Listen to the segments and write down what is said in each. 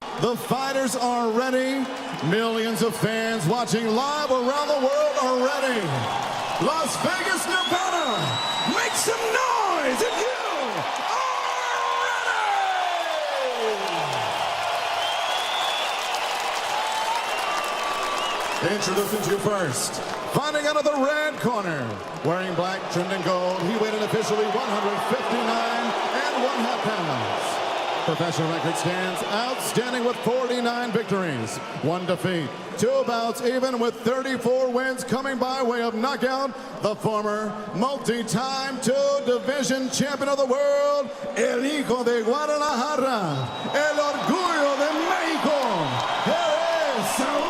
The fighters are ready. Millions of fans watching live around the world are ready. Las Vegas, Nevada, make some noise if you are ready! Introducing to you first, fighting out of the red corner, wearing black trimmed in gold, he weighed in officially 159.5 pounds. Professional record stands outstanding with 49 victories, 1 defeat, 2 bouts even with 34 wins coming by way of knockout. The former multi-time 2-division champion of the world, el hijo de Guadalajara, el orgullo de México. Here is Saul.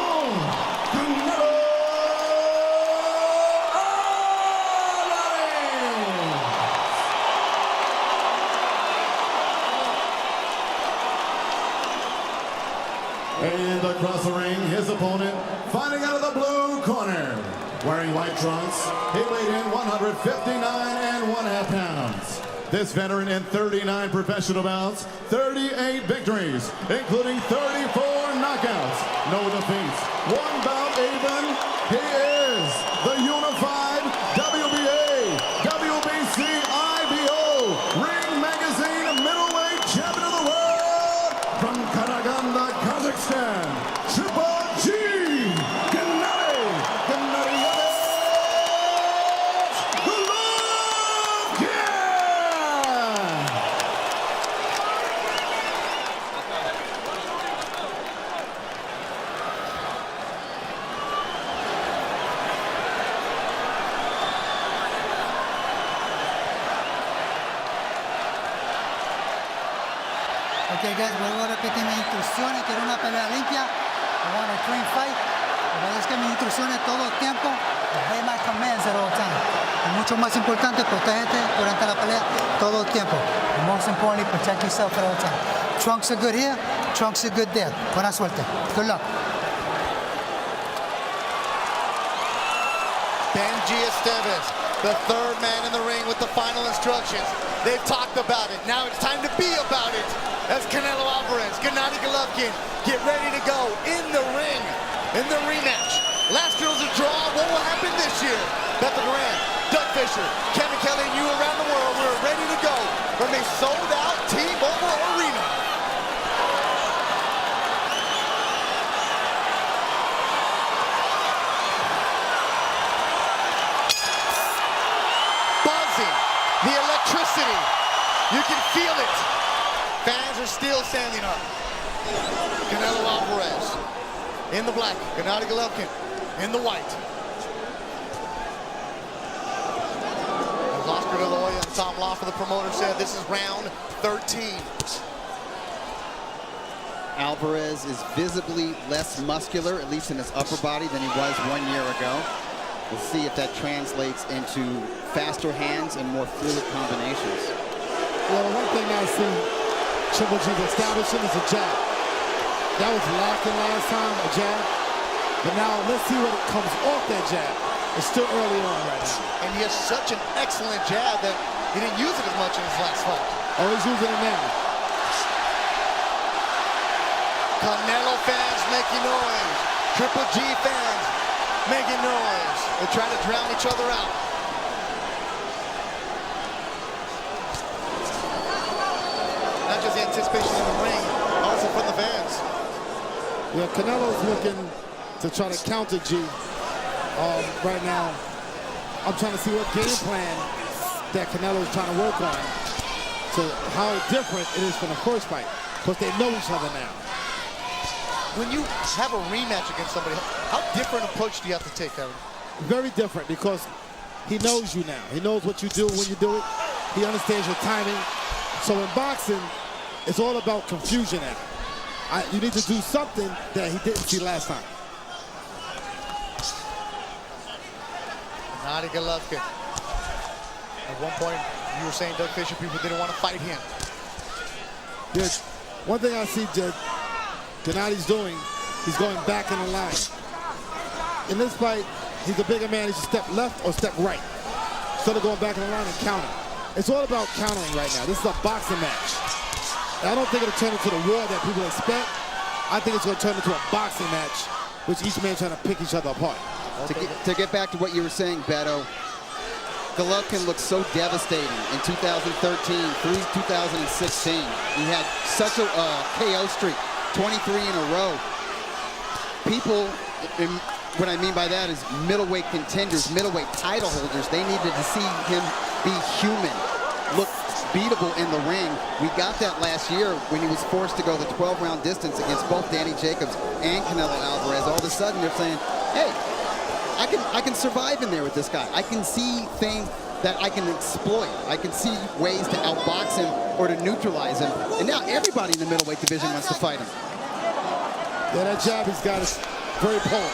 And across the ring, his opponent, fighting out of the blue corner, wearing white trunks, he weighed in 159.5 pounds. This veteran in 39 professional bouts, 38 victories, including 34 knockouts, no defeats, 1 bout even. He is the unified WBA WBC IBF Ring Magazine middleweight champion of the world from Karaganda, Kazakhstan, Triple G, Gennady, Golovkin! Okay guys, vuelvo a repetir mis instrucciones, quiero una pelea limpia, I want a clean fight. Es que mis instrucciones todo el tiempo, obey my commands at all time. Y mucho más importante, protégete durante la pelea todo el tiempo. And most importantly, protect yourself at all time. Trunks are good here, trunks are good there. Buena suerte. Good luck. Benji Esteves, the third man in the ring with the final instructions. They've talked about it. Now it's time to be about it. As Canelo Alvarez, Gennady Golovkin get ready to go in the ring, in the rematch. Last year was a draw. What will happen this year? Bethel Duran, Doug Fisher, Kevin Kelly, and you around the world. We're ready to go from a sold-out T-Mobile Arena. Buzzing, the electricity. You can feel it. Fans are still standing up. Canelo Alvarez in the black, Gennady Golovkin in the white. As Oscar De La Hoya and Tom Law, the promoter, said this is round 13. Alvarez is visibly less muscular, at least in his upper body, than he was 1 year ago. We'll see if that translates into faster hands and more fluid combinations. Well, one thing I see Triple G establishing is a jab. That was lacking last time, a jab. But now let's see what comes off that jab. It's still early on right now. And he has such an excellent jab that he didn't use it as much in his last fight. Oh, he's using it now. Canelo fans making noise. Triple G fans making noise. They're trying to drown each other out. Not just the anticipation in the ring, also from the fans. Yeah, Canelo's looking to try to counter G right now. I'm trying to see what game plan that Canelo's trying to work on. So how different it is from the first fight. Because they know each other now. When you have a rematch against somebody, how different approach do you have to take, Kevin? Very different because he knows you now. He knows what you do when you do it. He understands your timing. So in boxing, it's all about confusion now. You need to do something that he didn't see last time. Gennady Golovkin. At one point, you were saying, Doug Fisher, people didn't want to fight him. Yeah, one thing I see Gennady's doing, he's going back in the line. In this fight, he's a bigger man. He should step left or step right instead of going back in the line and counter. It's all about countering right now. This is a boxing match. And I don't think it'll turn into the war that people expect. I think it's going to turn into a boxing match, which each man trying to pick each other apart. To get back to what you were saying, Beto, Golovkin looked so devastating in 2013 through 2016. He had such a KO streak, 23 in a row. People, what I mean by that is middleweight contenders, middleweight title holders, they needed to see him be human, look beatable in the ring. We got that last year when he was forced to go the 12-round distance against both Danny Jacobs and Canelo Alvarez. All of a sudden they're saying, hey, I can survive in there with this guy. I can see things that I can exploit. I can see ways to outbox him or to neutralize him. And now everybody in the middleweight division wants to fight him. Yeah, that jab he's got is very potent.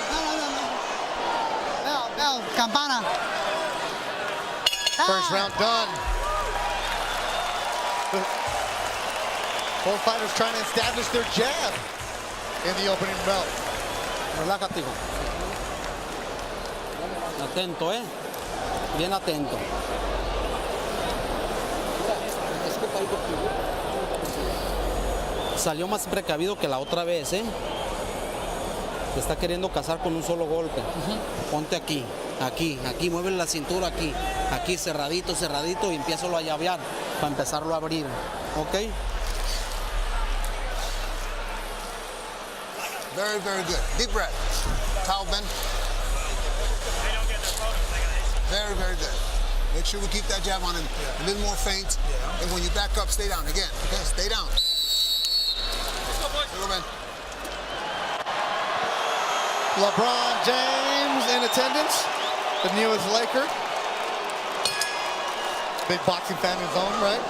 Bell, campana. First round done. Both fighters trying to establish their jab in the opening bell. Relájate, hijo. Atento, bien atento. Salió más precavido que la otra vez, Te está queriendo cazar con un solo golpe. Ponte aquí, aquí, mueve la cintura aquí. Aquí, cerradito, cerradito, y empiézalo a llavear para empezarlo a abrir. ¿Ok? Very, very good. Deep breath. Towel bend. Very, very good. Make sure we keep that jab on him. A little more feint. And when you back up, stay down again. Okay, stay down. LeBron James in attendance, the newest Laker. Big boxing fan in his own right.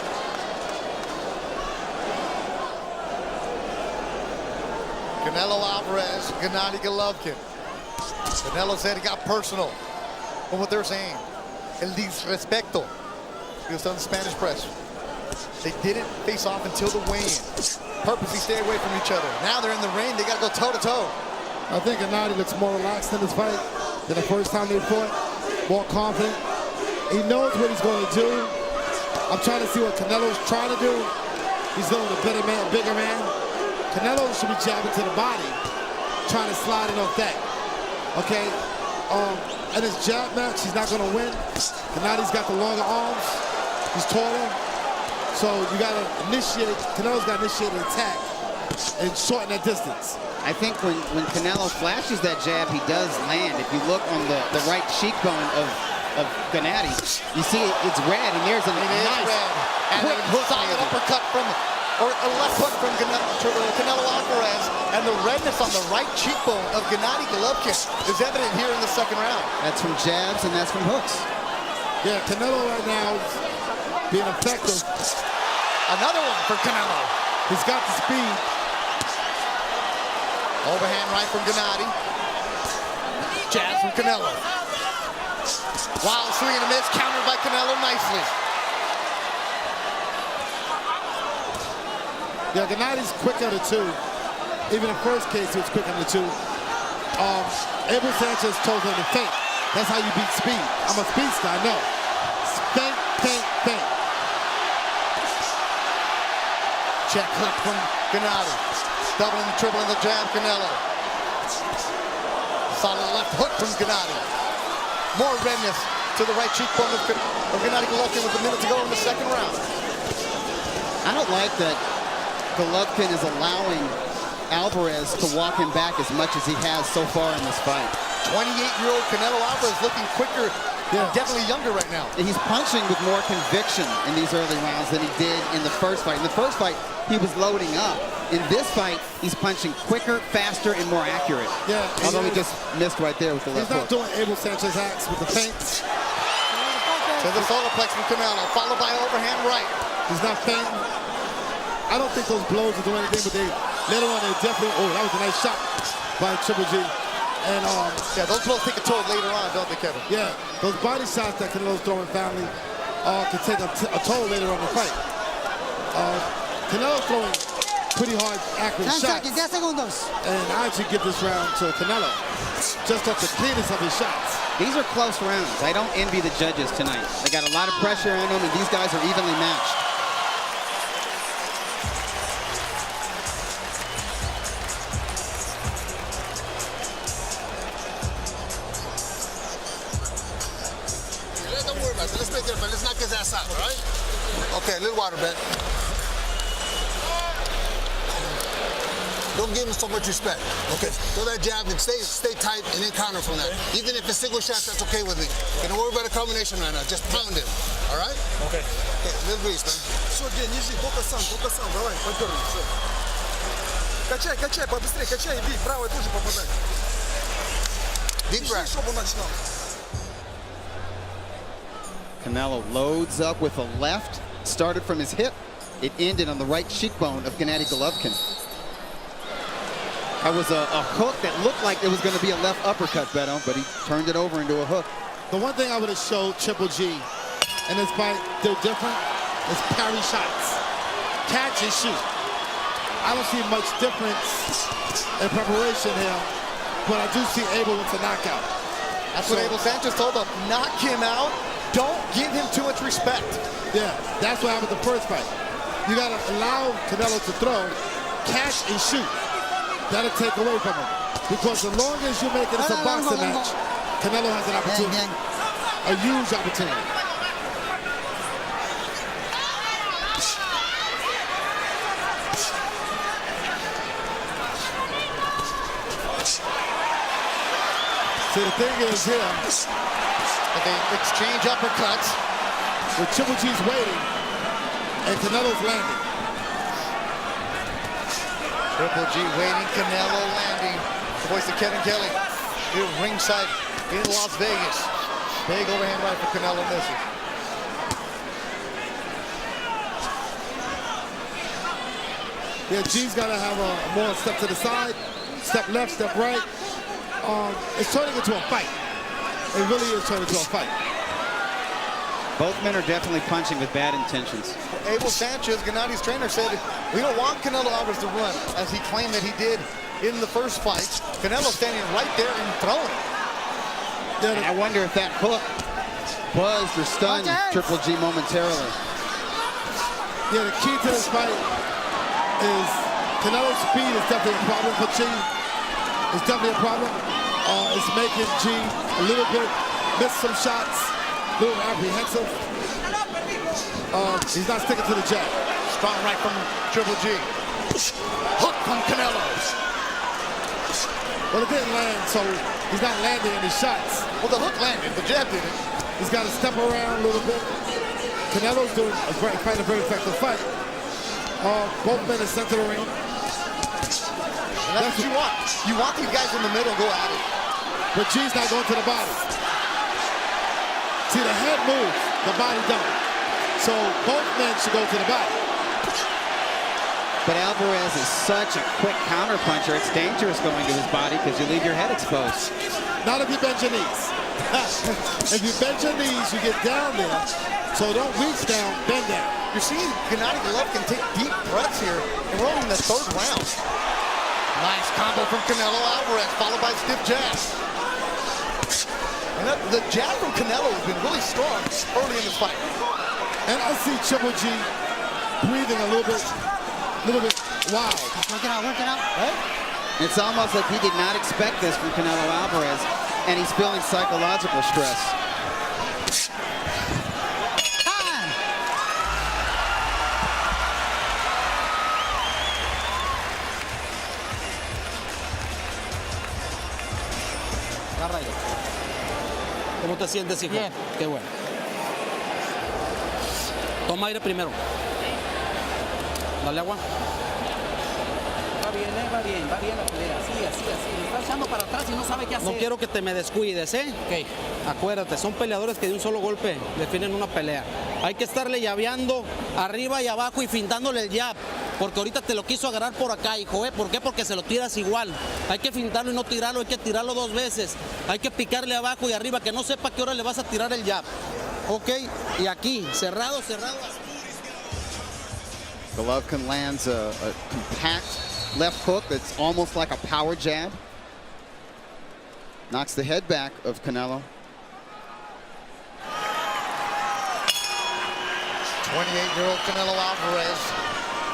Canelo Alvarez, Gennady Golovkin. Canelo said he got personal with what they're saying. El disrespecto. He was telling the Spanish press. They didn't face off until the weigh-in. Purposely stay away from each other. Now they're in the ring, they got to go toe-to-toe. I think Gennady looks more relaxed in this fight than the first time they fought. More confident. He knows what he's going to do. I'm trying to see what Canelo's trying to do. He's going with a better man, bigger man. Canelo should be jabbing to the body, trying to slide it off that. Okay? In his jab match, he's not going to win. Gennady's got the longer arms. He's taller. So you got to initiate, Canelo's got to initiate an attack and shorten that distance. I think when Canelo flashes that jab, he does land. If you look on the right cheekbone of Gennady, you see it's red, and there's a nice quick hook. Solid uppercut from, or a left hook from Canelo Alvarez, and the redness on the right cheekbone of Gennady Golovkin is evident here in the second round. That's from jabs and that's from hooks. Yeah, Canelo right now is being effective. Another one for Canelo. He's got the speed. Overhand right from Gennady. Jab from Canelo. Wild swing and a miss, countered by Canelo nicely. Yeah, Gennady's quick on the two. Even in the first case, he was quick on the two. Abel Sanchez told him to feint. That's how you beat speed. I'm a speedster, I know. Feint, feint, feint. Check hook from Gennady. Doubling and tripling the jab, Canelo. Solid left hook from Gennady. More redness to the right cheekbone of Gennady Golovkin with a minute to go in the second round. I don't like that Golovkin is allowing Alvarez to walk him back as much as he has so far in this fight. 28-year-old Canelo Alvarez looking quicker, definitely younger right now. He's punching with more conviction in these early rounds than he did in the first fight. In the first fight, he was loading up. In this fight, he's punching quicker, faster, and more accurate. Yeah, although he just missed right there with the left hook. He's not doing Abel Sanchez acts with the feints. To the solar plex from Canelo, followed by overhand right. He's not feinting. I don't think those blows will do anything, but later on they definitely, that was a nice shot by Triple G. And yeah, those blows take a toll later on, don't they, Kevin? Yeah, those body shots that Canelo's throwing family can take a toll later on in the fight. Canelo's throwing pretty hard, accurate shots. 10 segundos. And I actually give this round to Canelo, just off the cleanness of his shots. These are close rounds. I don't envy the judges tonight. They got a lot of pressure on them, and these guys are evenly matched. man. Let's knock his ass out, all right? Okay, a little water, man. Don't give him so much respect. Okay, throw that jab and stay tight and then counter from that. Even if it's single shots, that's okay with me. Don't worry about a combination right now. Just pound him. All right? Okay. Okay, a little grease, man. Все, День, ниже, только сам, давай, поддергивай, все. Качай, побыстрее, качай и бей, правой тоже попадай. Deep breath. Чтобы он начинал. Canelo loads up with a left, started from his hip. It ended on the right cheekbone of Gennady Golovkin. That was a hook that looked like it was going to be a left uppercut, Beto, but he turned it over into a hook. The one thing I would have showed Triple G in this fight, they're different, is parry shots. Catch and shoot. I don't see much difference in preparation here, but I do see Abel with a knockout. That's what Abel Sanchez told him. Knock him out. Don't give him too much respect. Yeah, that's what happened the first fight. You got to allow Canelo to throw, catch and shoot. That'll take away from him. Because as long as you make it a boxing match, Canelo has an opportunity. A huge opportunity. See, the thing is here, They exchange uppercuts. with Triple G's waiting, and Canelo's landing. Triple G waiting, Canelo landing. The voice of Kevin Kelly here ringside in Las Vegas. Big overhand right for Canelo, misses. Yeah, G's got to have a more step to the side, step left, step right. It's turning into a fight. It really is turning into a fight. Both men are definitely punching with bad intentions. Abel Sanchez, Gennady's trainer, said, we don't want Canelo Alvarez to run, as he claimed that he did in the first fight. Canelo standing right there and throwing. And I wonder if that hook buzzed or stunned Triple G momentarily. Yeah, the key to this fight is Canelo's speed is definitely a problem for G. It's definitely a problem. It's making G a little bit miss some shots, a little apprehensive. He's not sticking to the jab. Strong right from Triple G. Hook from Canelo. Well, it didn't land, so he's not landing any shots. Well, the hook landed, the jab didn't. He's got to step around a little bit. Canelo's fighting a very effective fight. Both men are center of the ring. And that's what you want. You want these guys in the middle go at it. But G's not going to the body. See, the head moves, the body don't. So both men should go to the body. But Alvarez is such a quick counterpuncher. It's dangerous going to his body because you leave your head exposed. Not if you bend your knees. If you bend your knees, you get down there. So don't reach down, bend down. You're seeing Gennady Golovkin take deep breaths here, and we're only in the third round. Nice combo from Canelo Alvarez, followed by stiff jab. And the jab from Canelo has been really strong early in this fight. And I see Triple G breathing a little bit wild. Working out. Right? It's almost like he did not expect this from Canelo Alvarez, and he's feeling psychological stress. Time. Agarra ahí. ¿Cómo te sientes, hijo? Bien. Qué bueno. Toma aire primero. Dale agua. Va bien la pelea, así. Le está echando para atrás y no sabe qué hacer. No quiero que te me descuides, ¿eh? Ok. Acuérdate, son peleadores que de un solo golpe definen una pelea. Hay que estarle llaveando arriba y abajo y fintándole el jab. Porque ahorita te lo quiso agarrar por acá, hijo, ¿eh? ¿Por qué? Porque se lo tiras igual. Hay que fintarlo y no tirarlo, hay que tirarlo 2 veces. Hay que picarle abajo y arriba, que no sepa qué hora le vas a tirar el jab. Ok, y aquí, cerrado. Golovkin lands a compact left hook that's almost like a power jab. Knocks the head back of Canelo. 28-year-old Canelo Alvarez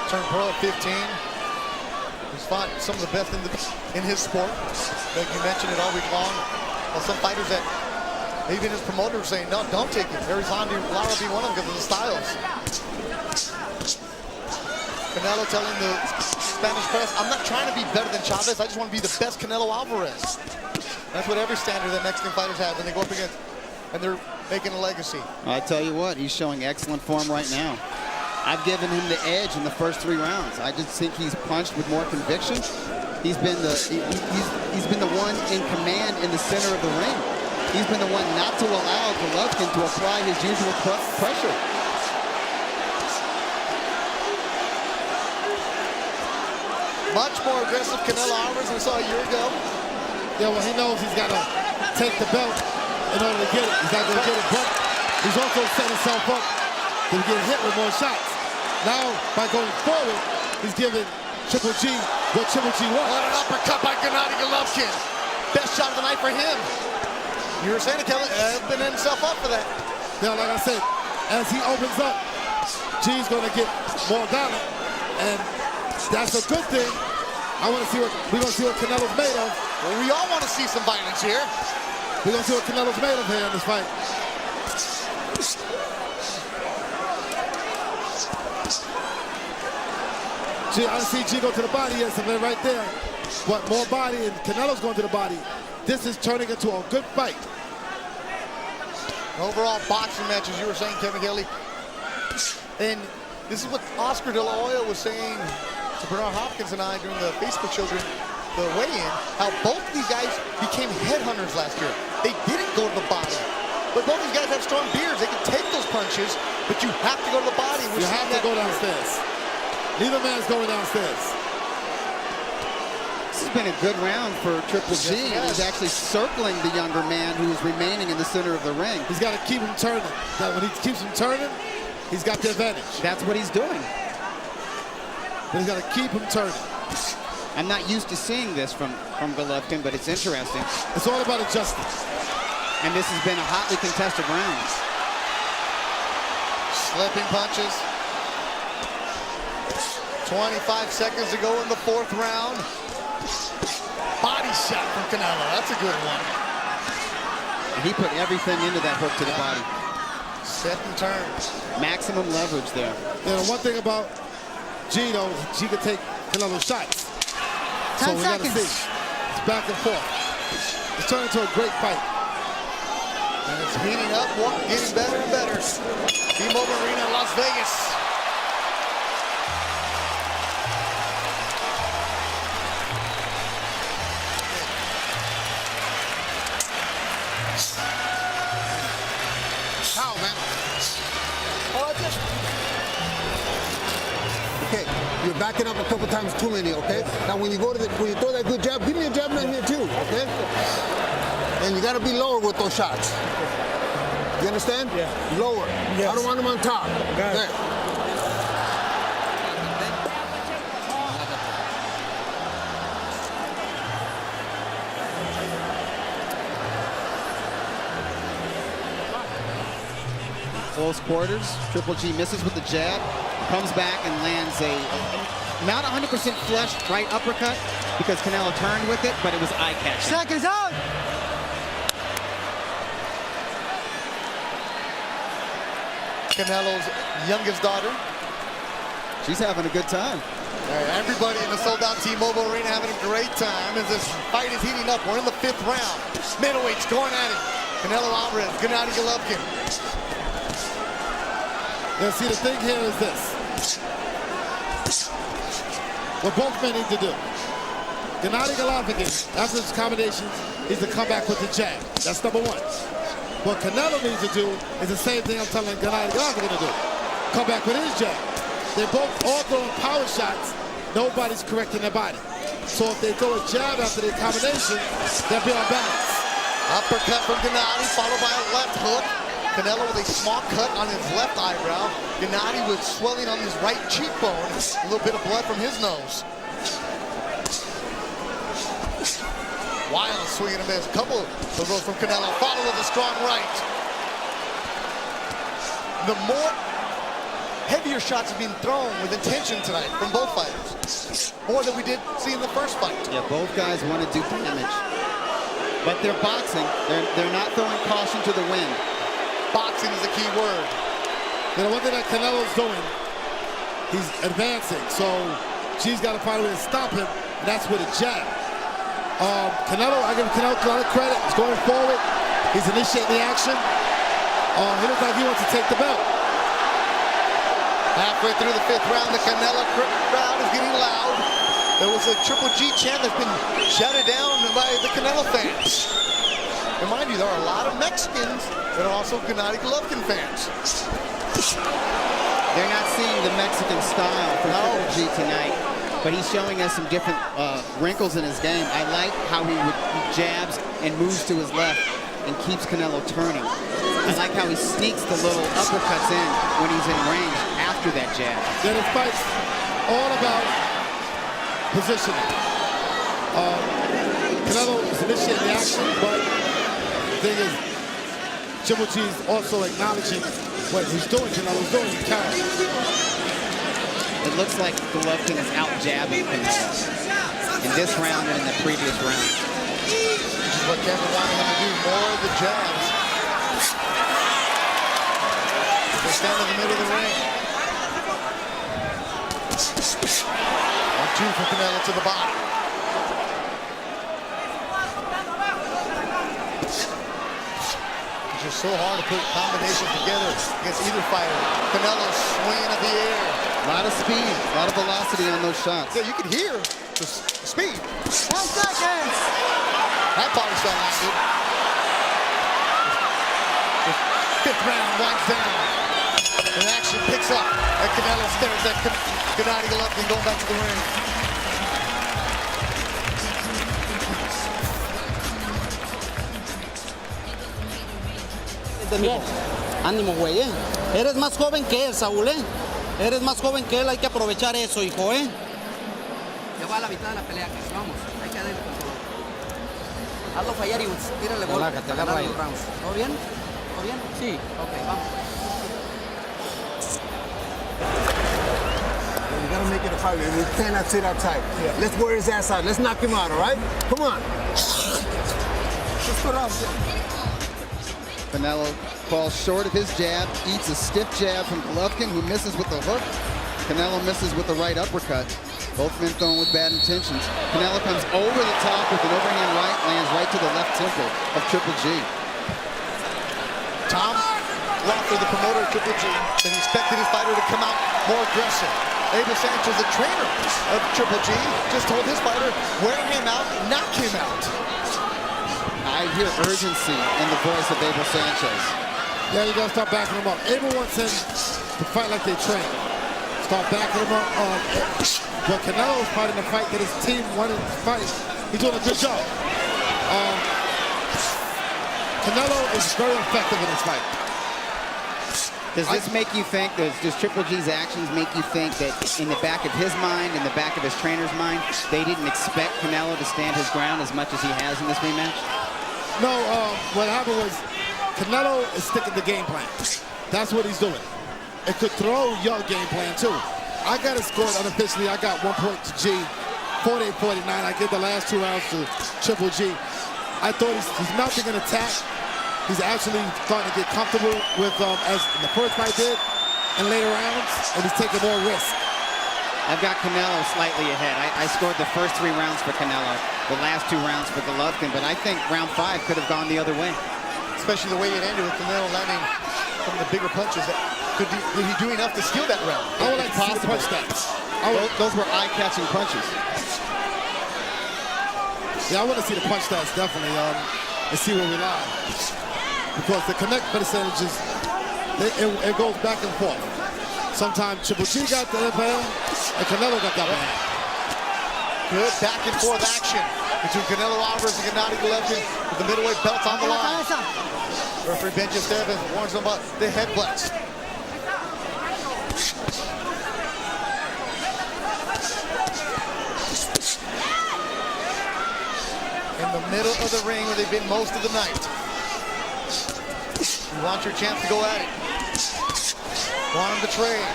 turned pro at 15. He's fought some of the best in his sport. Like you mentioned it all week long. Well, some fighters that Even his promoter was saying, no, don't take it. There's Lara being one of them because of the styles. Canelo telling the Spanish press, I'm not trying to be better than Chavez. I just want to be the best Canelo Alvarez. That's what every standard that Mexican fighters have when they go up against, and they're making a legacy. I tell you what, he's showing excellent form right now. I've given him the edge in the first 3 rounds. I just think he's punched with more conviction. He's been the one in command in the center of the ring. He's been the one not to allow Golovkin to apply his usual pressure. Much more aggressive Canelo Alvarez than we saw a year ago. Yeah, well, he knows he's got to take the belt in order to get it. He's not going to get it, but he's also set himself up to get hit with more shots. Now, by going forward, he's giving Triple G what Triple G wants. What an uppercut by Gennady Golovkin. Best shot of the night for him. You were saying it, Kelly, opening himself up for that. Now, like I said, as he opens up, G's going to get more dominant, and that's a good thing. We're going to see what Canelo's made of. Well, we all want to see some violence here. We're going to see what Canelo's made of here in this fight. I see G go to the body. Yes, something right there. But more body, and Canelo's going to the body. This is turning into a good fight. Overall boxing match, as you were saying, Kevin Kelly. And this is what Oscar De La Hoya was saying to Bernard Hopkins and I during the Facebook show during the weigh-in, how both of these guys became headhunters last year. They didn't go to the body. But both these guys have strong beards. They can take those punches, but you have to go to the body. You have to go downstairs. Neither man's going downstairs. This has been a good round for Triple G. Yes. He's actually circling the younger man who's remaining in the center of the ring. He's got to keep him turning. When he keeps him turning, he's got the advantage. That's what he's doing. But he's got to keep him turning. I'm not used to seeing this from Golovkin, but it's interesting. It's all about adjusting. And this has been a hotly contested round. Slipping punches. 25 seconds to go in the 4th round. Body shot from Canelo. That's a good one. And he put everything into that hook to the body. Set and turn. Maximum leverage there. You know, one thing about G, though, G can take Canelo's shots. 10 so we got to seconds. see. It's back and forth. It's turning into a great fight. And it's heating up, getting better and better. T-Mobile Arena in Las Vegas. How, man? Okay, you're backing up a couple times too many, okay? Now when you throw that good jab, give me a jab in here too, okay? And you gotta be lower with those shots. You understand? Yeah. Lower. Yes. I don't want them on top. Got it. Okay. Close quarters. Triple G misses with the jab, comes back and lands a not 100% flush right uppercut because Canelo turned with it, but it was eye-catching. Seconds out. Canelo's youngest daughter. She's having a good time. Everybody in the sold-out T-Mobile Arena having a great time as this fight is heating up. We're in the 5th round. Middleweights going at it. Canelo Alvarez, Gennady Golovkin. Now, see, the thing here is this. What both men need to do. Gennady Golovkin, after this combination, needs to come back with the jab. That's number 1. What Canelo needs to do is the same thing I'm telling Gennady Golovkin to do. Come back with his jab. They're both all throwing power shots. Nobody's correcting their body. So if they throw a jab after the combination, they'll be on balance. Uppercut from Gennady, followed by a left hook. Canelo with a small cut on his left eyebrow. Gennady with swelling on his right cheekbone. A little bit of blood from his nose. Wild swing and a miss. Couple of those from Canelo, followed with a strong right. The more heavier shots have been thrown with intention tonight from both fighters. More than we did see in the first fight. Yeah, both guys want to do damage. But they're boxing. They're not throwing caution to the wind. Boxing is a key word. You know, one thing that Canelo's doing, he's advancing. So G's got to find a way to stop him, and that's with a jab. Canelo, I give Canelo a lot of credit. He's going forward. He's initiating the action. He looks like he wants to take the belt. Halfway through the 5th round, the Canelo crowd is getting loud. There was a Triple G chant that's been shouted down by the Canelo fans. And mind you, there are a lot of Mexicans that are also Gennady Golovkin fans. They're not seeing the Mexican style from Triple G tonight, but he's showing us some different wrinkles in his game. I like how he jabs and moves to his left and keeps Canelo turning. I like how he sneaks the little uppercuts in when he's in range after that jab. Then this fight's all about positioning. Canelo is initiating the action, but the thing is, Triple G's also acknowledging what he's doing. Canelo's doing the counter. It looks like Golovkin is out jabbing Canelo in this round and in the previous round. Which is what Kevin wanted him to do, more of the jabs. They stand in the middle of the ring. 1-2 for Canelo to the body. It's just so hard to put combinations together against either fighter. Canelo swinging at the air. A lot of speed, a lot of velocity on those shots. Yeah, you can hear the speed. 10 seconds. That body shot landed. The 5th round winds down. And action picks up. And Canelo stares at Gennady Golovkin going back to the ring. Bien. Ánimo, güey, ¿eh? Eres más joven que él, Saúl, ¿eh? Eres más joven que él, hay que aprovechar eso, hijo, ¿eh? Ya va a la mitad de la pelea, Chris. Vamos, hay que darle con todo. Hazlo fallar y tírale gol. Relájate, para agarra ganar ahí. los rounds. ¿Todo bien? ¿Todo bien? Sí. Ok, vamos. You gotta make it a fight, man. We cannot sit that tight. Let's wear his ass out. Let's knock him out, all right? Come on. Let's go down. Canelo falls short of his jab, eats a stiff jab from Golovkin, who misses with the hook. Canelo misses with the right uppercut. Both men throwing with bad intentions. Canelo comes over the top with an overhand right, lands right to the left temple of Triple G. Tom Walker, the promoter of Triple G, that he expected his fighter to come out more aggressive. Abel Sanchez, the trainer of Triple G, just told his fighter, wear him out, knock him out. I hear urgency in the voice of Abel Sanchez. Yeah, you gotta start backing him up. Abel wants him to fight like they train. Start backing him up. But Canelo's fighting the fight that his team wanted to fight. He's doing a good job. Canelo is very effective in this fight. Does this make you think, does Triple G's actions make you think that in the back of his mind, in the back of his trainer's mind, they didn't expect Canelo to stand his ground as much as he has in this rematch? No, what happened was Canelo is sticking to game plan. That's what he's doing. It could throw your game plan too. I got it scored unofficially. I got 1 point to G, 48-49. I give the last 2 rounds to Triple G. I thought he's mounting an attack. He's actually starting to get comfortable with, as in the first fight did, in later rounds, and he's taking more risk. I've got Canelo slightly ahead. I scored the first 3 rounds for Canelo, the last 2 rounds for Golovkin, but I think round 5 could have gone the other way. Especially the way it ended with Canelo landing some of the bigger punches. Did he do enough to steal that round? I would like to see the punch stats. Those were eye-catching punches. Yeah, I want to see the punch stats, definitely, and see where we lie. Because the connect percentages, it goes back and forth. Sometimes Triple G got the upper hand, and Canelo got the upper hand. Good back and forth action between Canelo Alvarez and Gennady Golovkin with the middleweight belts on the line. Referee Ben Esteban warns them about the head blast. In the middle of the ring where they've been most of the night. You want your chance to go at it. Want them to trade.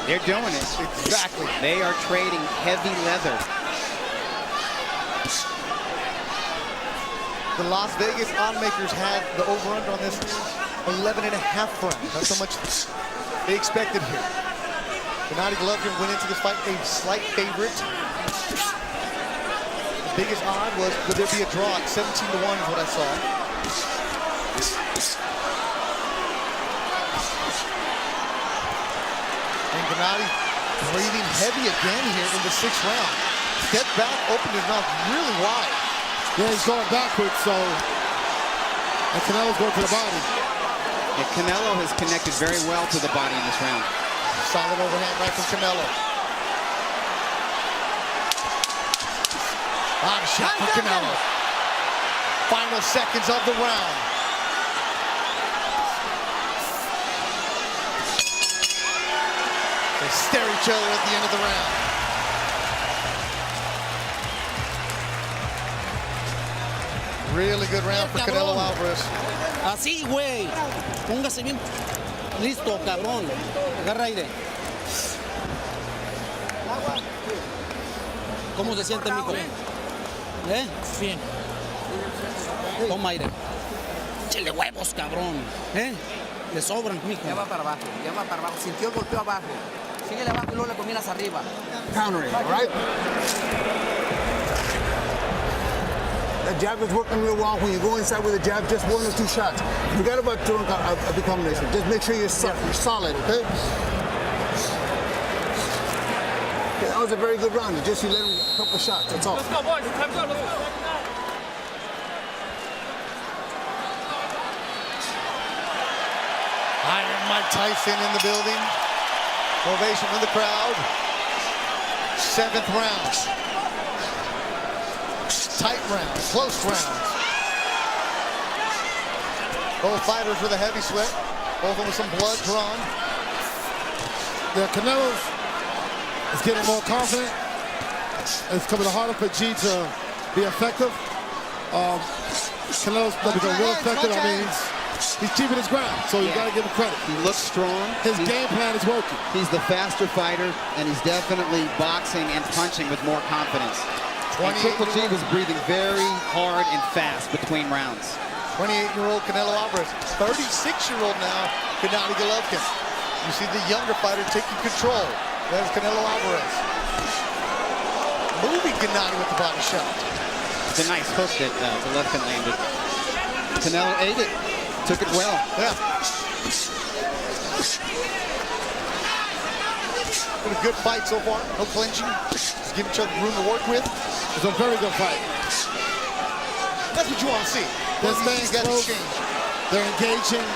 They're doing it. Exactly. They are trading heavy leather. The Las Vegas oddsmakers had the over-under on this 11.5 rounds. That's how much they expected here. Gennady Golovkin went into this fight a slight favorite. The biggest odd was, would there be a draw at 17-1 is what I saw. And Gennady breathing heavy again here in the 6th round. Stepped back, opened his mouth really wide. Yeah, he's going backwards, so... And Canelo's going to the body. And Canelo has connected very well to the body in this round. Solid overhand right from Canelo. Body shot for Canelo. Final seconds of the round. They stare each other at the end of the round. Really good round for Canelo Alvarez. Así, güey. Póngase bien. Listo, cabrón. Agarra aire. ¿Cómo se siente, mijo? ¿Eh? Bien. Toma aire. Échale huevos, cabrón. ¿Eh? Le sobran, mijo. Ya va para abajo, ya va para abajo. Sintió el golpeo abajo. Síguele abajo y luego le combinas arriba. Countering, all right? That jab is working real well. When you go inside with a jab, just 1 or 2 shots. Forget about doing a combination. Just make sure you're solid, okay? That was a very good round. It's just you let him a couple shots, that's all. Let's go, boys. Time's up. Let's go. Iron Mike Tyson in the building. Ovation from the crowd. 7th round. Tight round, close round. Both fighters with a heavy sweat. Both of them with some blood drawn. The Canelo is getting more confident. It's coming harder for G to be effective. Canelo's becoming real effective. I mean, he's keeping his ground, so you got to give him credit. He looks strong. His game plan is working. He's the faster fighter, and he's definitely boxing and punching with more confidence. And Triple G was breathing very hard and fast between rounds. 28-year-old Canelo Alvarez. 36-year-old now, Gennady Golovkin. You see the younger fighter taking control. There's Canelo Alvarez. Moving Gennady with the body shot. It's a nice hook that Golovkin landed. Canelo ate it. Took it well. Yeah. Been a good fight so far. No clinching. Just give each other room to work with. It's a very good fight. That's what you want to see. They're staying close. They're engaging.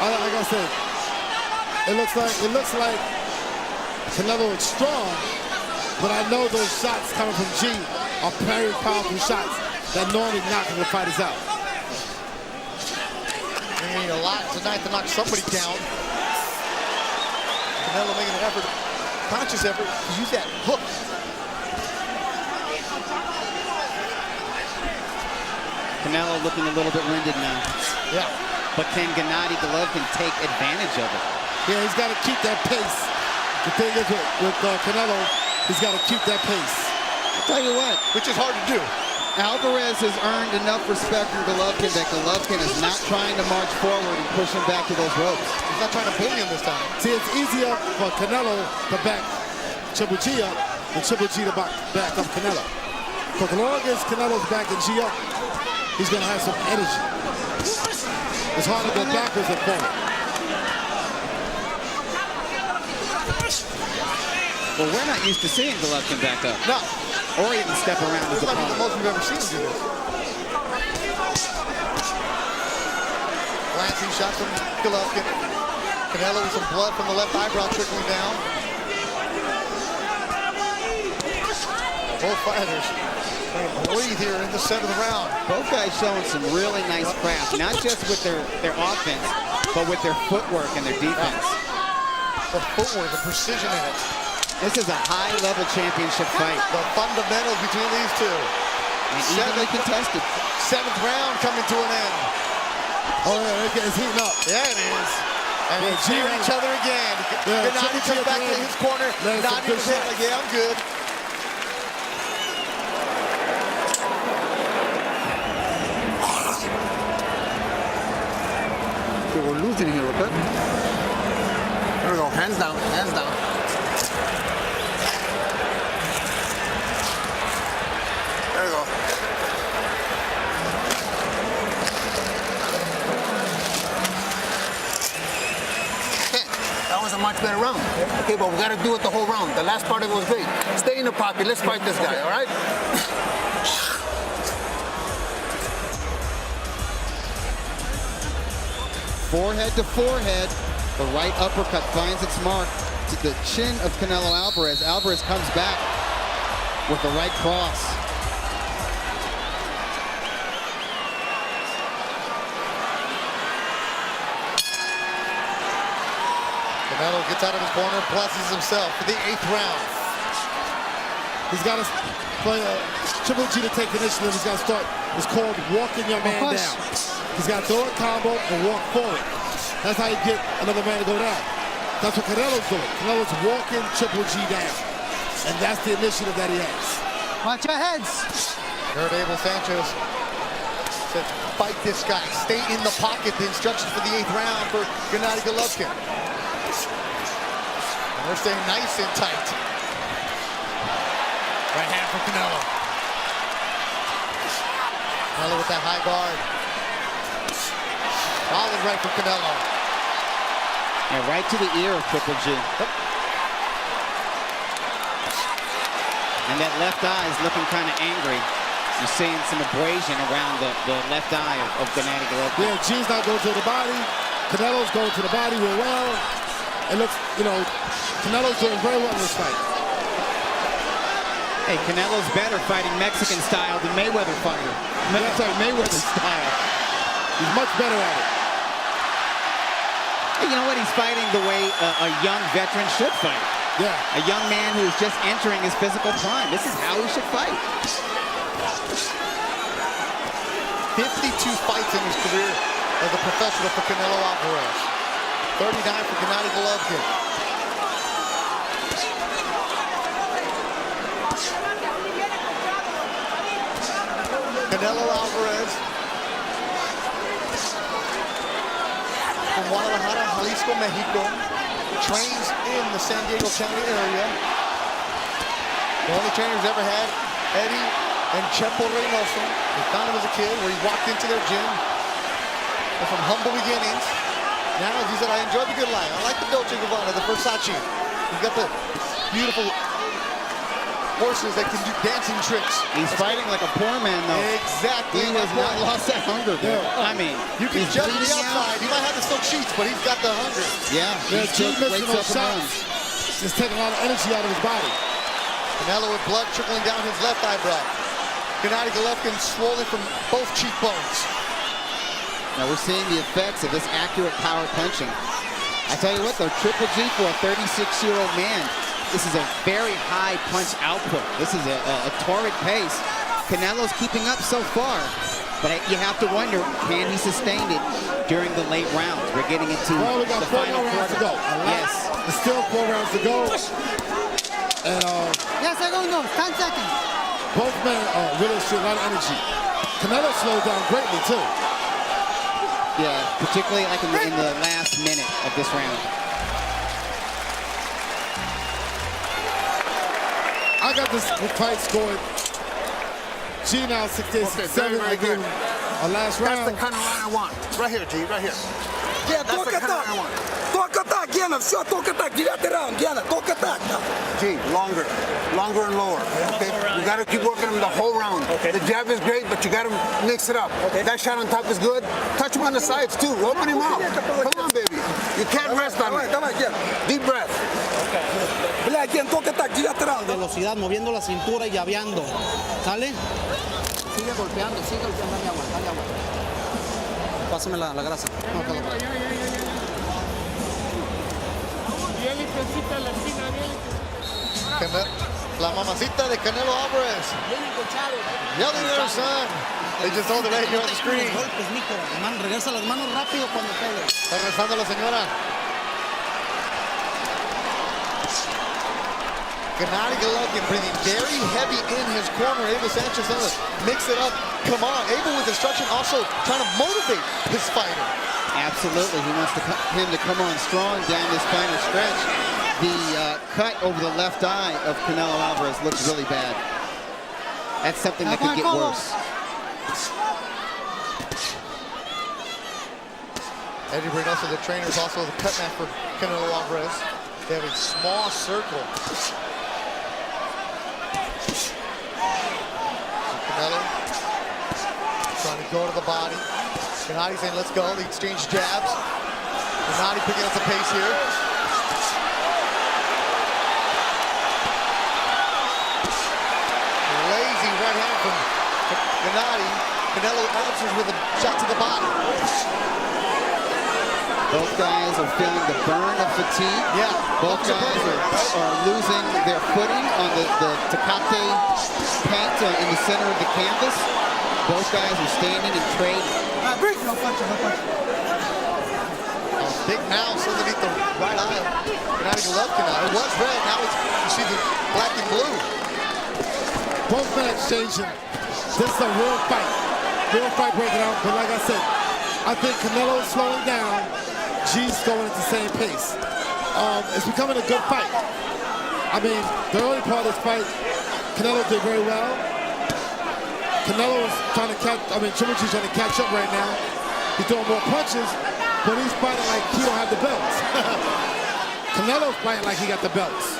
Like I said, it looks like Canelo is strong, but I know those shots coming from G are very powerful shots that normally knock the fighters out. They need a lot tonight to knock somebody down. Canelo making an effort, conscious effort, to use that hook. Canelo looking a little bit winded now. Yeah. But can Gennady Golovkin take advantage of it? Yeah, he's got to keep that pace. The thing is with Canelo, he's got to keep that pace. I'll tell you what. Which is hard to do. Alvarez has earned enough respect from Golovkin that Golovkin is not trying to march forward and push him back to those ropes. He's not trying to bully him this time. See, it's easier for Canelo to back Triple G up than Triple G to back up Canelo. Because as long as Canelo's backing G up, he's going to have some energy. It's hard to go backwards and forward. Well, we're not used to seeing Golovkin back up. No. Or even step around his This might be opponent. the most we've ever seen him do this. Glancing shot from Golovkin. Canelo with some blood from the left eyebrow trickling down. Both fighters trying to breathe here in the 7th round. Both guys showing some really nice craft, not just with their offense, but with their footwork and their defense. The footwork, the precision in it. This is a high-level championship fight. The fundamentals between these two. And evenly contested. 7th round coming to an end. Oh, yeah, it's heating up. Yeah, it is. And they cheer each other again. Gennady comes back to his corner, nodding his head like, yeah, I'm good. losing here, okay? There we go, hands down, hands down. There we go. Okay, that was a much better round. Okay, but we gotta do it the whole round. The last part of it was great. Stay in the pocket, let's fight this guy, all right? Forehead to forehead, the right uppercut finds its mark to the chin of Canelo Alvarez. Alvarez comes back with the right cross. Canelo gets out of his corner, blesses himself for the 8th round. He's got to play Triple G to take initiative. He's got to start. It's called walking your man down. He's got to throw a combo and walk forward. That's how you get another man to go down. That's what Canelo's doing. Canelo's walking Triple G down. And that's the initiative that he has. Watch your heads. Heard Abel Sanchez said, fight this guy. Stay in the pocket. The instructions for the 8th round for Gennady Golovkin. And they're staying nice and tight. Right hand for Canelo. Canelo with that high guard. Solid right for Canelo. And right to the ear of Triple G. And that left eye is looking kind of angry. You're seeing some abrasion around the left eye of Gennady Golovkin. Yeah, G's not going to the body. Canelo's going to the body real well. It looks, you know, Canelo's doing very well in this fight. Hey, Canelo's better fighting Mexican style than Mayweather fighter. Sorry, Mayweather style. He's much better at it. Hey, you know what? He's fighting the way a young veteran should fight. Yeah. A young man who's just entering his physical prime. This is how he should fight. 52 fights in his career as a professional for Canelo Alvarez. 39 for Gennady Golovkin. Canelo Alvarez from Guadalajara, Jalisco, Mexico, trains in the San Diego County area. The only trainers ever had, Eddie and Chepo Reynoso. They found him as a kid where he walked into their gym. They're from humble beginnings. Now he said, I enjoy the good life. I like the Dolce & Gabbana, the Versace. He's got the beautiful horses that can do dancing tricks. He's fighting like a poor man, though. Exactly. He has not lost that hunger, though. I mean, you can judge the bleeding outside. He might have the silk sheets, but he's got the hunger. Yeah, Yeah, he G just missing wakes those up and shots. runs. Just taking a lot of energy out of his body. Canelo with blood trickling down his left eyebrow. Gennady Golovkin swollen from both cheekbones. Now we're seeing the effects of this accurate power punching. I tell you what, though, Triple G for a 36-year-old man, this is a very high punch output. This is a torrid pace. Canelo's keeping up so far, but you have to wonder, can he sustain it during the late rounds? We're getting into Well, we got the 4 final more rounds to quarter. go. Yes. There's still 4 rounds to go. And 10 segundos, 10 seconds. both men are really showing a lot of energy. Canelo slowed down greatly, too. Yeah, particularly like in the last minute of this round. I got this fight scored. G now 68-67. very good. A last round. That's the kind of round I want. Right here, G, right here. Yeah, That's the kind of round I want. Только так, Гена, все, только так, 9-й раунд, Гена, только так. G, longer and lower. Okay, you got to keep working him the whole round. Okay. The jab is great, but you got to mix it up. Okay. That shot on top is good. Touch him on the sides too. Open him up. Come on, baby. You can't rest on Давай, it. давай, Ген. Deep breath. Бля, Ген, только так, 9-й раунд. Velocidad, moviendo la cintura y llaveando. ¿Sale? Sigue golpeando, dale agua, dale agua. Pásame la grasa. No, que La mamacita de Canelo Alvarez. Yelling at her son. They just told it right here on the screen. Golpes, mijo. Regresa las manos rápido cuando pegue. Está rezando la señora. Gennady Golovkin breathing very heavy in his corner. Abel Sanchez on mix it up. Come on. Abel with instruction also trying to motivate his fighter. Absolutely. He wants him to come on strong down this final stretch. The cut over the left eye of Canelo Alvarez looks really bad. That's something that could get worse. Eddie Reynoso, the trainer, is also the cut man for Canelo Alvarez. They have a small circle. Canelo trying to go to the body. Gennady saying, let's go. They exchange jabs. Gennady picking up the pace here. Lazy right hand from Gennady. Canelo answers with a shot to the body. Both guys are feeling the burn of fatigue. Yeah. Both guys are losing their footing on the Tecate paint in the center of the canvas. Both guys are standing and trading. Big mouse underneath the right eye. Gennady Golovkin. It was red. Now you see the black and blue. Both men exchanging. This is a real fight. Real fight breaking out. But like I said, I think Canelo is slowing down. G's going at the same pace. It's becoming a good fight. I mean, the early part of this fight, Canelo did very well. Canelo is trying to Triple G's trying to catch up right now. He's throwing more punches, but he's fighting like he don't have the belts. Canelo's fighting like he got the belts.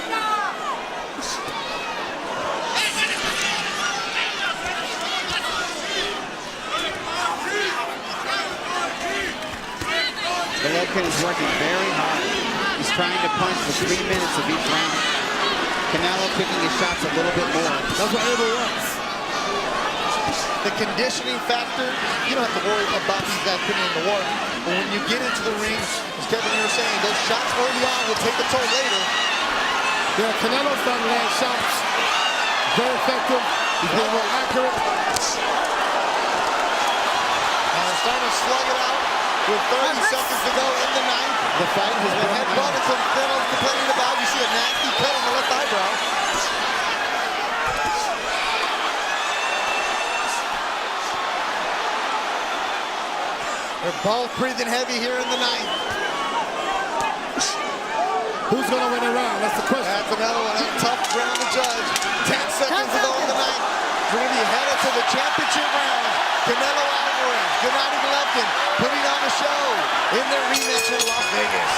Golovkin is working very hard. He's trying to punch for 3 minutes of each round. Canelo picking his shots a little bit more. That's what Abel wants. The conditioning factor, you don't have to worry about these guys putting in the work. But when you get into the ring, as Kevin, you were saying, those shots early on will take a toll later. Yeah, Canelo's starting to land shots. Very effective. He's being more accurate. And they're starting to slug it out with 30 seconds to go in the ninth. The fight has been headbutt. It's Canelo's complaining about. You see a nasty cut on the left eyebrow. They're both breathing heavy here in the ninth. Who's going to win the round? That's the question. That's another one. A tough round to judge. 10 seconds to go in the ninth. We're going to be headed to the championship round. Canelo Alvarez, Gennady Golovkin putting on the show in their rematch in Las Vegas.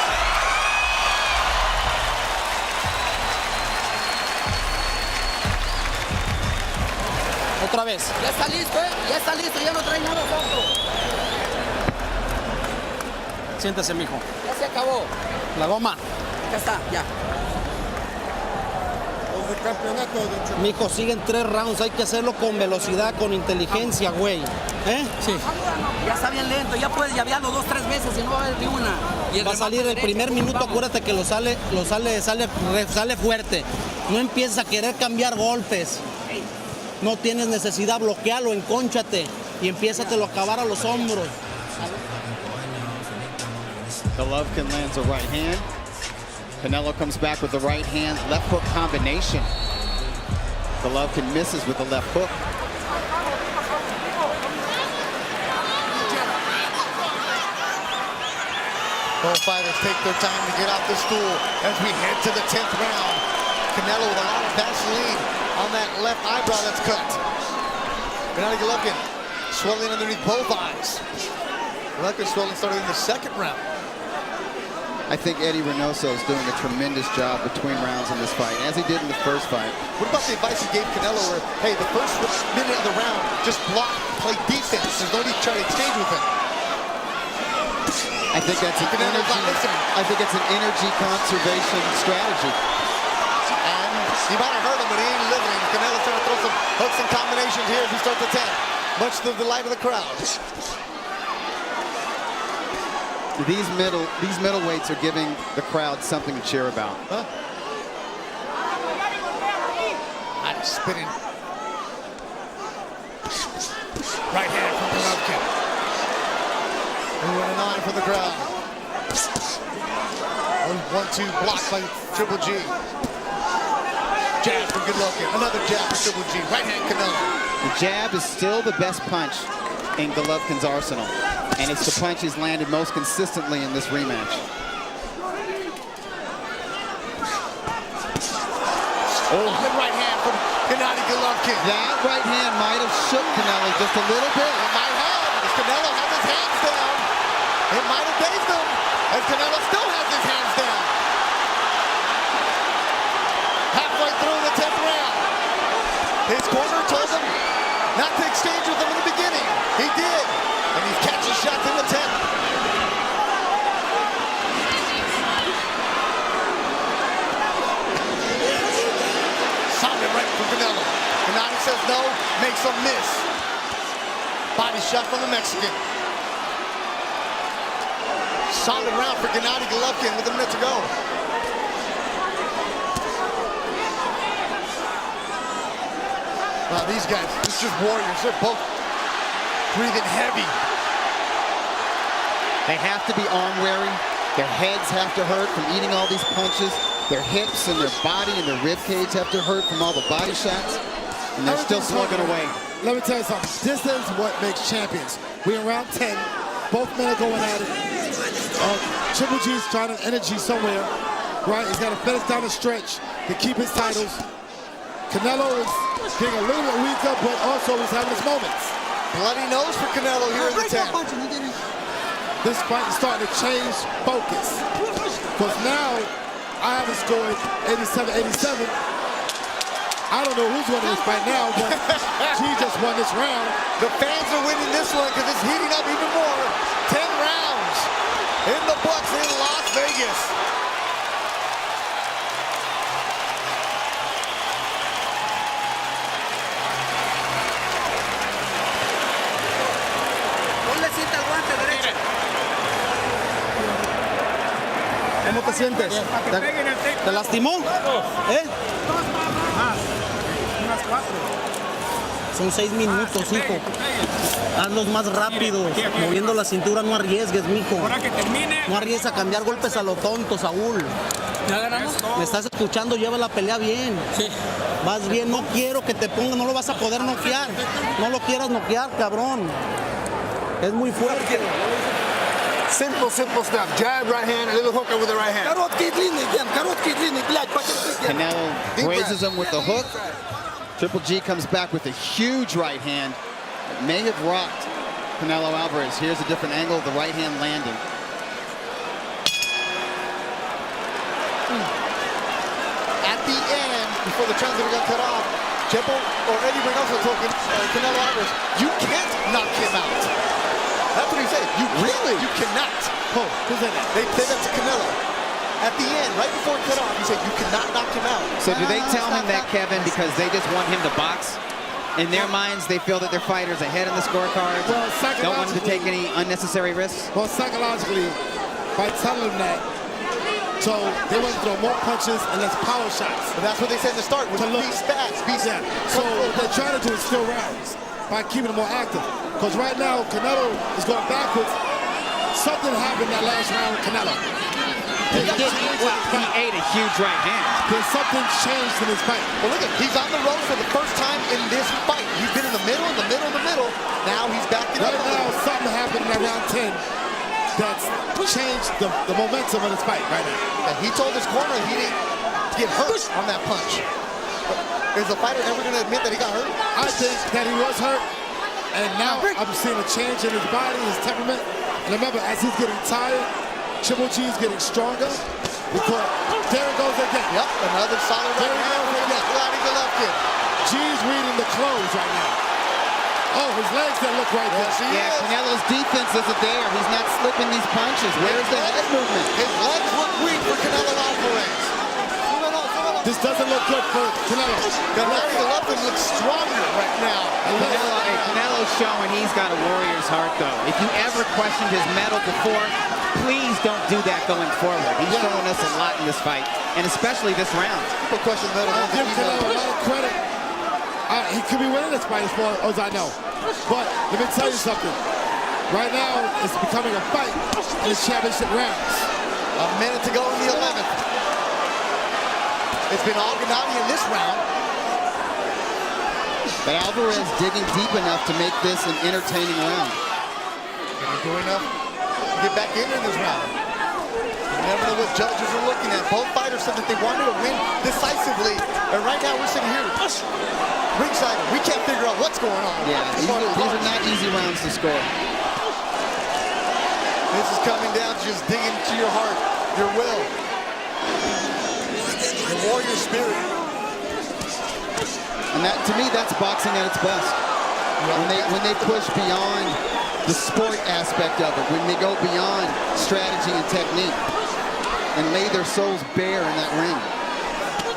Otra vez. Ya está listo, ya está listo, ya no trae nada otro. Siéntese, mijo. Ya se acabó. La goma. Ya está, ya. Mijo, siguen 3 rounds. Hay que hacerlo con velocidad, con inteligencia, güey. ¿Eh? Sí. Ya está bien lento, ya puedes llavearlo 2, 3 veces y no va a haber ni una. Y Va a salir el primer minuto, acuérdate que sale fuerte. No empieces a querer cambiar golpes. No tienes necesidad, bloquealo, encónchate y empiézatelo a acabar a los hombros. Golovkin lands a right hand. Canelo comes back with the right hand, left hook combination. Golovkin misses with the left hook. Both fighters take their time to get off the stool as we head to the 10th round. Canelo with a lot of Vaseline on that left eyebrow that's cut. Gennady Golovkin swelling underneath both eyes. Golovkin swelling started in the 2nd round. I think Eddie Reynoso is doing a tremendous job between rounds in this fight, as he did in the first fight. What about the advice he gave Canelo where, hey, the first minute of the round, just block, play defense. There's no need to try to exchange with him. I think that's an energy conservation strategy. And he might have hurt him, but he ain't living. Canelo's trying to throw some hooks and combinations here as we start the 10th. Much to the delight of the crowd. These middleweights are giving the crowd something to cheer about. Huh? I'm spinning. Right hand from Golovkin. 2-9 for the crowd. 1-2 blocked by Triple G. Jab from Golovkin. Another jab for Triple G. Right hand Canelo. The jab is still the best punch in Golovkin's arsenal. And it's the punch he's landed most consistently in this rematch. Oh, good right hand from Gennady Golovkin. That right hand might have shook Canelo just a little bit. It might have, as Canelo has his hands down. It might have dazed him, as Canelo still has his hands down. Halfway through the 10th round. His corner told him not to exchange with him in the beginning. He did, and he's catching shots in the 10th. Solid right from Canelo. Gennady says no, makes him miss. Body shot from the Mexican. Solid round for Gennady Golovkin with a minute to go. Wow, these guys, it's just warriors. They're both breathing heavy. They have to be arm weary. Their heads have to hurt from eating all these punches. Their hips and their body and their rib cage have to hurt from all the body shots. And they're still slugging away. Let me tell you something. This is what makes champions. We're in round 10. Both men are going at it. Triple G's trying to energy somewhere, right? He's got to finish down the stretch to keep his titles. Canelo is getting a little bit weaker, but also he's having his moments. Bloody nose for Canelo here in the 10th. This fight is starting to change focus. Because now, I haven't scored 87-87. I don't know who's winning this fight now, but G just won this round. The fans are winning this one because it's heating up even more. 10 rounds in the books in Las Vegas. Ponle cinta al guante derecho. ¿Cómo te sientes? ¿Te lastimó? ¿Eh? Son 6 minutos, hijo. Hazlos más rápidos. Moviendo la cintura, no arriesgues, mijo. No arriesgues a cambiar golpes a lo tonto, Saúl. ¿Ya ganamos? ¿Me estás escuchando? Lleva la pelea bien. Sí. Vas bien, no quiero que te ponga, no lo vas a poder noquear. No lo quieras noquear, cabrón. Es muy fuerte. Simple stuff. Jab, right hand, a little hooker with the right hand. Canelo grazes him with the hook. Triple G comes back with a huge right hand. It may have rocked Canelo Alvarez. Here's a different angle of the right hand landing. At the end, before the transmitter got cut off, Chepo or Eddie Reynoso told Canelo Alvarez, you can't knock him out. That's what he said. You really? You cannot. Oh, who's that? They said that to Canelo. At the end, right before it cut off, he said, you cannot knock him out. So do they tell him that, Kevin, because they just want him to box? In their minds, they feel that their fighter's ahead in the scorecard. Well, don't want him to take any unnecessary risks. Well, psychologically, by telling them that, so they want to throw more punches and less power shots. But that's what they said in the start, with be fast, be yeah. So what they're trying to do is steal rounds by keeping them more active. Because right now, Canelo is going backwards. Something happened that last round with Canelo. He ate a huge right hand. There's something changed in his fight. Well, look at, he's on the ropes for the first time in this fight. He's been in the middle, in the middle, in the middle. Now he's back in the middle. Right now, something happened in that round 10 that's changed the momentum of this fight right now. And he told his corner he didn't get hurt on that punch. Is the fighter ever going to admit that he got hurt? I think that he was hurt. And now I'm seeing a change in his body, his temperament. And remember, as he's getting tired, Triple G is getting stronger. Because there it goes again. Yep, another solid right hand from Gennady Golovkin. G's reading the close right now. Oh, his legs that look right there. Yeah, Canelo's defense isn't there. He's not slipping these punches. Where's the head movement? His legs look weak for Canelo Alvarez. This doesn't look good for Canelo. Gennady Golovkin looks stronger right now. Canelo's showing he's got a warrior's heart, though. If you ever questioned his mettle before, please don't do that going forward. He's showing us a lot in this fight, and especially this round. People question the I give Canelo a lot of credit. He could be winning this fight as far as I know. But let me tell you something. Right now, it's becoming a fight in the championship rounds. A minute to go in the 11th. It's been all Gennady in this round. But Alvarez digging deep enough to make this an entertaining round. Can he do enough to get back in this round? You never know what judges are looking at. Both fighters said that they wanted to win decisively. And right now we're sitting here ringside. We can't figure out what's going on. Yeah, these are not easy rounds to score. This is coming down to just digging into your heart, your will, your warrior spirit. And that, to me, that's boxing at its best. When they push beyond the sport aspect of it, when they go beyond strategy and technique and lay their souls bare in that ring.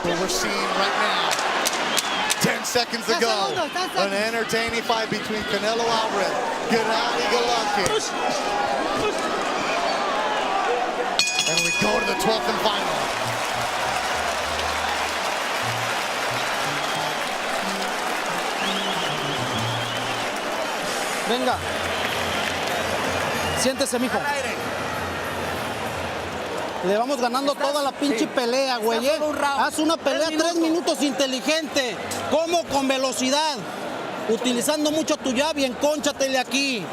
What we're seeing right now, 10 seconds ago, an entertaining fight between Canelo Alvarez, Gennady Golovkin. And we go to the 12th and final. Venga. Siéntese, mijo. Le vamos ganando toda la pinche pelea, güey. Haz una pelea 3 minutos inteligente. ¿Cómo? Con velocidad. Utilizando mucho tu llave y encónchatele aquí.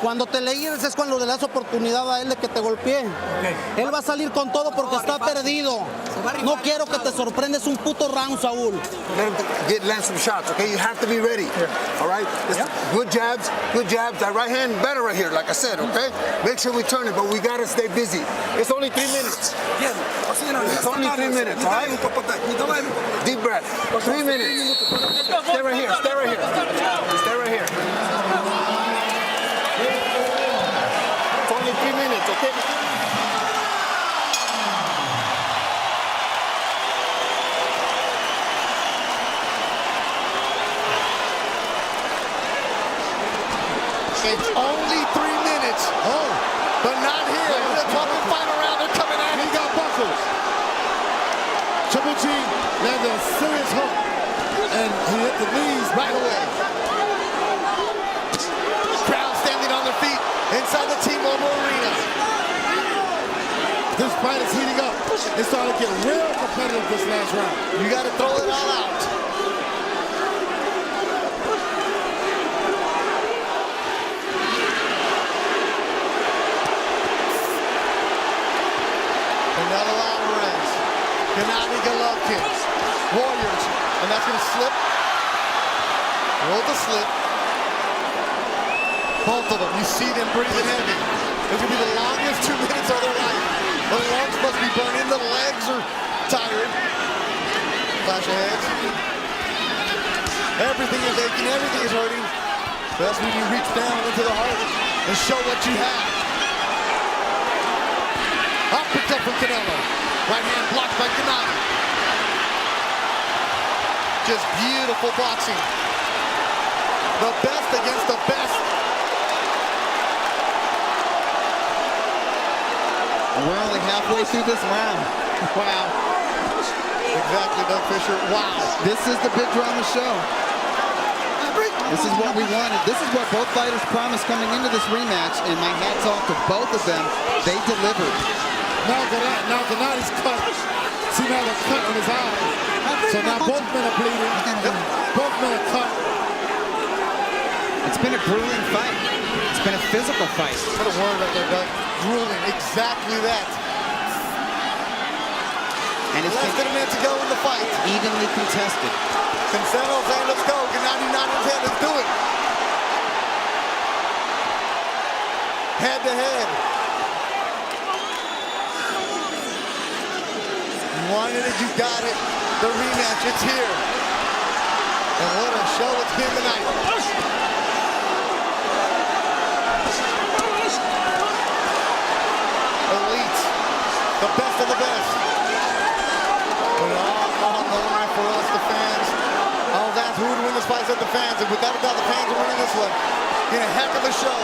Cuando te le ires es cuando le das oportunidad a él de que te golpee. Él va a salir con todo porque está perdido. No quiero que te sorprendes un puto round, Saúl. Let him land some shots, okay? You have to be ready, all right? Good jabs, good jabs. That right hand better right here, like I said, okay? Make sure we turn it, but we gotta stay busy. It's only 3 minutes. It's only 3 minutes, all right? Deep breath. 3 minutes. Stay right here, stay right here. Stay right here. It's only 3 minutes, okay? It's only 3 minutes. Oh, but not here. In the 12th and final round, they're coming at him. He got buckles. Triple G landed a serious hook, and he hit the knees Right away. Crowd standing on their feet inside the T-Mobile Arena. This fight is heating up. It started to get real competitive this last round. You got to throw it all out. Canelo Alvarez, Gennady Golovkin, Warriors, and that's going to slip. Roll the slip. Both of them, you see them breathing heavy. It's going to be the longest 2 minutes of their life. The lungs must be burning, the legs are tired. Flash of heads. Everything is aching, everything is hurting. That's when you reach down into the heart and show what you have. Uppercut from Canelo. Right hand blocked by Gennady. Just beautiful boxing. The best against the best. We're only halfway through this round. Wow. Exactly, Doug Fisher. Wow. This is the big drama show. This is what we wanted. This is what both fighters promised coming into this rematch, and my hat's off to both of them. They delivered. Now Gennady's cut. See now the cut in his eye. So now both men are bleeding. Both men are cut. It's been a grueling fight. It's been a physical fight. What a word right there, Doug. Grueling, exactly that. And it's less than a minute to go in the fight. Evenly contested. Cancelo saying, let's go. Gennady nodding his head, let's do it. Head to head. You wanted it, you got it. The rematch, it's here. And what a show it's been tonight. Elite. The best of the best. Put it all on the line for us, the fans. Oh, that's who would win this fight, said the fans. And without a doubt, the fans are winning this one. In a heck of a show.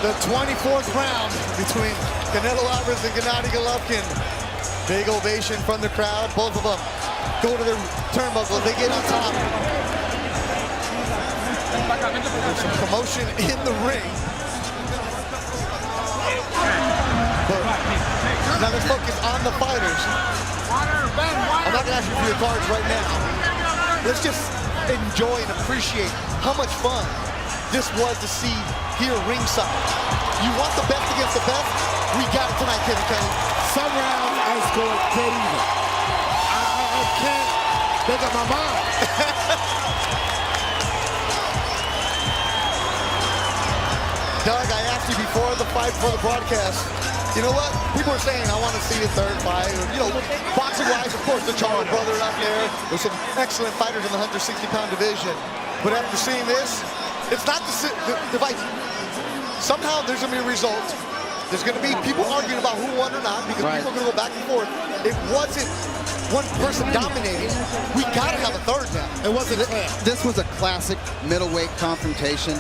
The 24th round between Canelo Alvarez and Gennady Golovkin. Big ovation from the crowd. Both of them go to their turnbuckle. They get on top. There's some commotion in the ring. But now let's focus on the fighters. I'm not going to ask you for your cards right now. Let's just enjoy and appreciate how much fun this was to see here ringside. You want the best against the best? We got it tonight, Kevin Kelly. Some rounds I scored dead even. I can't make up my mind. Doug, I asked you before the fight, before the broadcast, you know what? People are saying, I want to see a third fight. Or, you know, boxing-wise, of course, the Charles brother out there. There's some excellent fighters in the 160-pound division. But after seeing this, it's not the fight. Somehow there's going to be a result. There's going to be people arguing about who won or not because people are going to go back and forth. It wasn't one person dominating. We got to have a third now. It wasn't clear. This was a classic middleweight confrontation.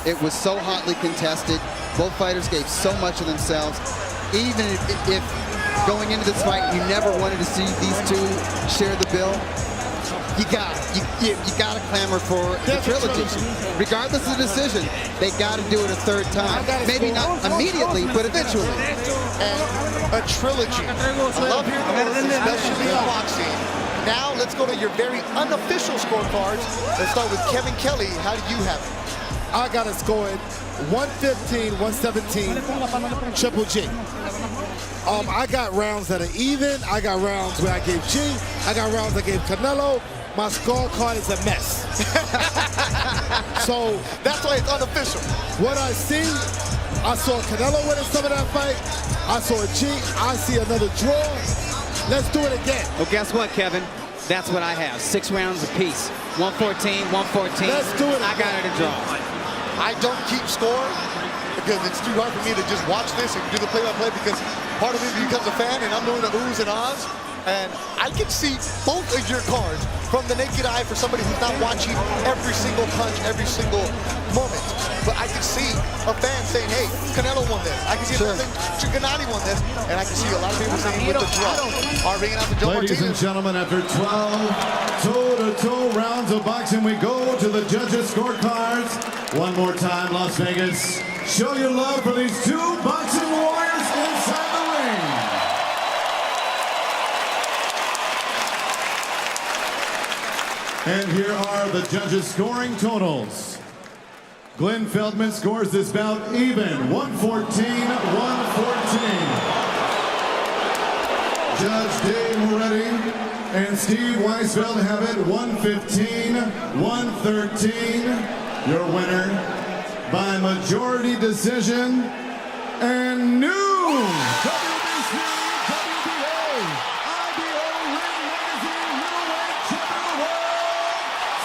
It was so hotly contested. Both fighters gave so much of themselves. Even if going into this fight, you never wanted to see these two share the bill, you got to clamor for the trilogy. Regardless of the decision, they got to do it a third time. Maybe not immediately, but eventually. And a trilogy. I love hearing the words, especially in boxing. Now let's go to your very unofficial scorecards. Let's start with Kevin Kelly. How do you have it? I got it scored 115, 117, Triple G. I got rounds that are even. I got rounds where I gave G. I got rounds I gave Canelo. My scorecard is a mess. So that's why it's unofficial. What I see, I saw Canelo winning some of that fight. I saw a G. I see another draw. Let's do it again. Well, guess what, Kevin? That's what I have. 6 rounds apiece. 114, 114. Let's do it again. I got it a draw. I don't keep score because it's too hard for me to just watch this and do the play-by-play because part of me becomes a fan and I'm doing the oohs and ahs. And I can see both of your cards from the naked eye for somebody who's not watching every single punch, every single moment. But I can see a fan saying, hey, Canelo won this. I can see a fan saying, Gennady won this. And I can see a lot of people saying with the draw. Are ringing out the Joe Ladies Martinez. and gentlemen, after 12 toe-to-toe rounds of boxing, we go to the judges' scorecards. One more time, Las Vegas. Show your love for these two boxing warriors inside the ring. And here are the judges' scoring totals. Glenn Feldman scores this bout even, 114, 114. Judge Dave Moretti and Steve Weisfeld have it 115, 113. Your winner by majority decision and new WBC WBA IBF middleweight champion of the world,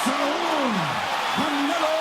Saul Canelo.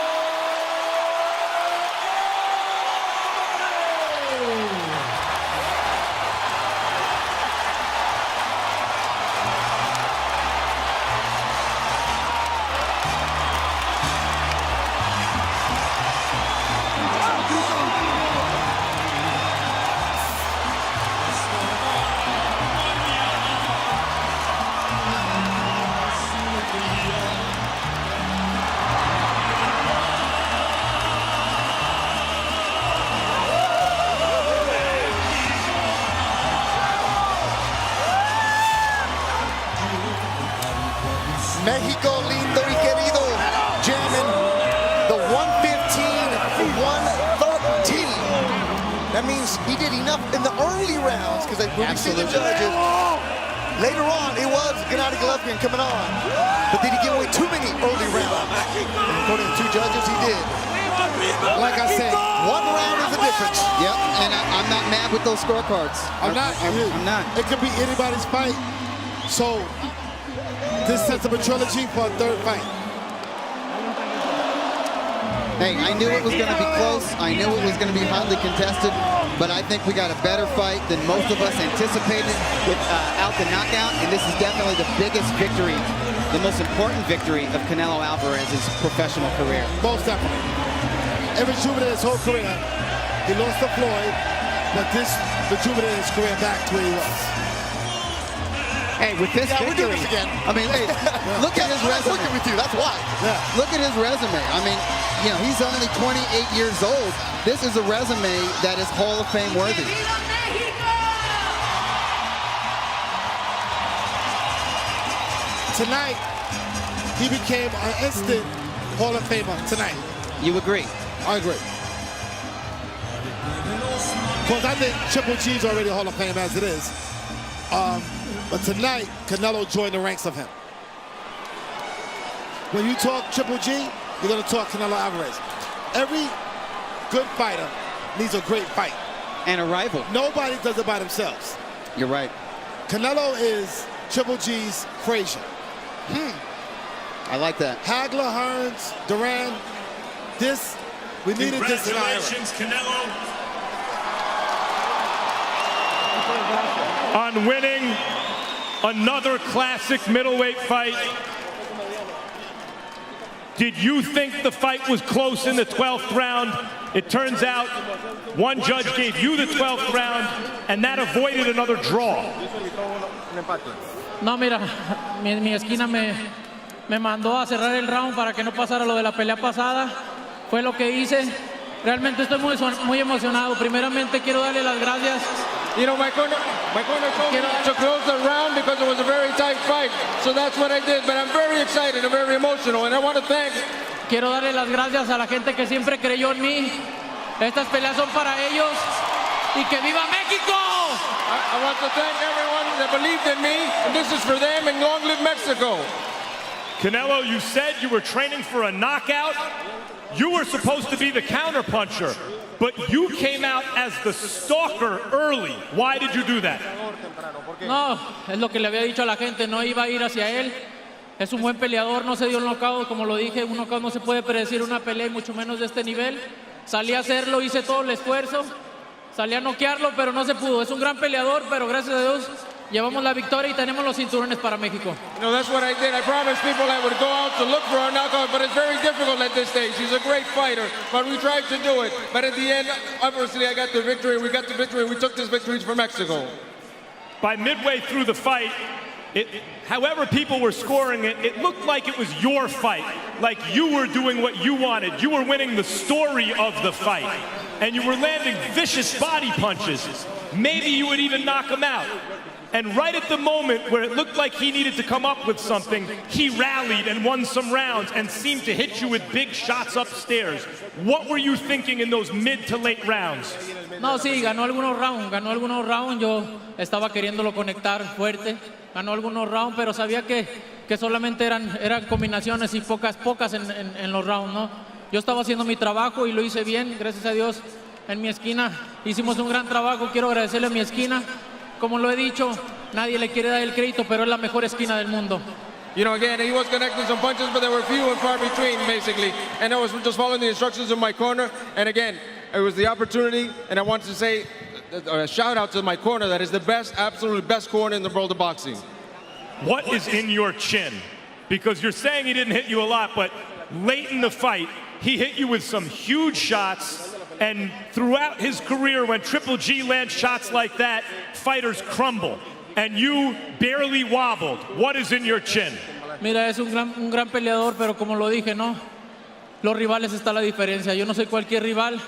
Mexico lindo y querido, jamming the 115-113. That means he did enough in the early rounds because when we see the judges, later on it was Gennady Golovkin coming on. But did he give away too many early rounds? And according to 2 judges, he did. Like I said, 1 round is the difference. Yep, and I'm not mad with those scorecards. I'm not. It could be anybody's fight. So this sets up a trilogy for a third fight. Hey, I knew it was going to be close. I knew it was going to be hotly contested, but I think we got a better fight than most of us anticipated without the knockout, and this is definitely the biggest victory, the most important victory of Canelo Alvarez's professional career. Most definitely. It rejuvenated his whole career. He lost to Floyd, but this rejuvenated his career back to where he was. Hey, with this victory, we're doing this again. I mean, hey, look at his resume. Looking with you, that's why. Yeah. Look at his resume. I mean, you know, he's only 28 years old. This is a resume that is Hall of Fame worthy. Tonight, he became an instant Hall of Famer tonight. You agree? I agree. Because I think Triple G's already Hall of Fame as it is. But tonight, Canelo joined the ranks of him. When you talk Triple G, you're going to talk Canelo Alvarez. Every good fighter needs a great fight. And a rival. Nobody does it by themselves. You're right. Canelo is Triple G's Frazier. I like that. Hagler, Hearns, Duran. We needed this in our era. Congratulations, Canelo, on winning another classic middleweight fight. Did you think the fight was close in the 12th round? It turns out one judge gave you the 12th round, and that avoided another draw. No, mira, mi esquina me mandó a cerrar el round para que no pasara lo de la pelea pasada. Fue lo que hice. Realmente estoy muy emocionado. Primeramente quiero darle las gracias. You know, my corner told me to close the round because it was a very tight fight. So that's what I did. But I'm very excited and very emotional. And I want to thank... Quiero darle las gracias a la gente que siempre creyó en mí. Estas peleas son para ellos. Y que viva México! I want to thank everyone that believed in me. And this is for them. And long live Mexico. Canelo, you said you were training for a knockout. You were supposed to be the counterpuncher, but you came out as the stalker early. Why did you do that? No, es lo que le había dicho a la gente, no iba a ir hacia él. Es un buen peleador, no se dio el knockout, como lo dije, un knockout no se puede predecir una pelea y mucho menos de este nivel. Salí a hacerlo, hice todo el esfuerzo, salí a noquearlo, pero no se pudo. Es un gran peleador, pero gracias a Dios llevamos la victoria y tenemos los cinturones para México. You know, that's what I did. I promised people I would go out to look for a knockout, but it's very difficult at this stage. He's a great fighter, but we tried to do it. But at the end, obviously, I got the victory. We got the victory. We took this victory for Mexico. By midway through the fight, however people were scoring it, it looked like it was your fight, like you were doing what you wanted. You were winning the story of the fight, and you were landing vicious body punches. Maybe you would even knock him out. And right at the moment where it looked like he needed to come up with something, he rallied and won some rounds and seemed to hit you with big shots upstairs. What were you thinking in those mid to late rounds? No, sí, ganó algunos rounds. Yo estaba queriéndolo conectar fuerte. Ganó algunos rounds, pero sabía que solamente eran combinaciones y pocas en los rounds, ¿no? Yo estaba haciendo mi trabajo y lo hice bien, gracias a Dios. En mi esquina hicimos un gran trabajo. Quiero agradecerle a mi esquina. Como lo he dicho, nadie le quiere dar el crédito, pero es la mejor esquina del mundo. You know, again, he was connecting some punches, but they were few and far between, basically. And I was just following the instructions in my corner. And again, it was the opportunity, and I want to say a shout out to my corner that is the best, absolutely best corner in the world of boxing. What is in your chin? Because you're saying he didn't hit you a lot, but late in the fight, he hit you with some huge shots. And throughout his career, when Triple G lands shots like that, fighters crumble. And you barely wobbled. What is in your chin? Mira, es un gran peleador, pero como lo dije, ¿no? Los rivales está la diferencia. Yo no soy cualquier rival.